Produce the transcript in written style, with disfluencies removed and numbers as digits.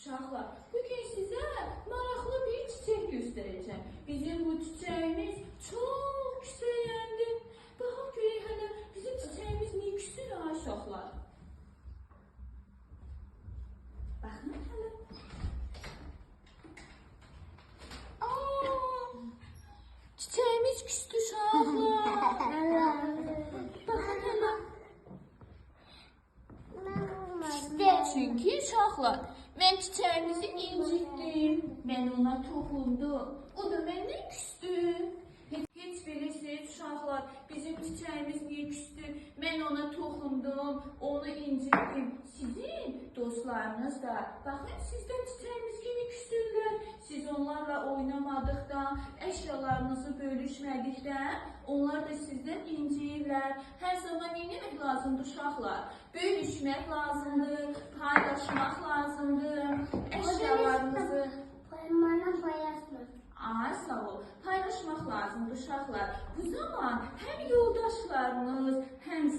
Uşaqlar, bugün sizə maraqlı bir çiçək göstərəcəm. Bizim bu çiçəyimiz çox küsəyəndir. Baxaq görək hələ bizim çiçəyimiz niyə küsür ha uşaqlar? Baxın hələ. Çiçəyimiz küstü uşaqlar. Baxın hələ. Çünki uşaqlar, mən çiçəyimizi incitdim, mən ona toxundum, o da məndən küstü. Heç bilirsiniz uşaqlar, bizim çiçəyimiz niyə küstü? Mən ona toxundum, onu incitdim. Sizin dostlarınız da, baxın sizdən çiçəyimiz kimi küstürlər. Siz onlarla oynamadıqdan, əşyalarınızı bölüşmədikdən, onlar da sizdən inciyirlər. Hər zaman eləmək lazımdır uşaqlar. Bölüşmək lazımdır, paylaşmaq lazımdır. Əşyalarınızı... Bana paylaşma. Ay sağ ol. Paylaşmaq lazımdır uşaqlar. Bu zaman həm yoldaşlarınız, həm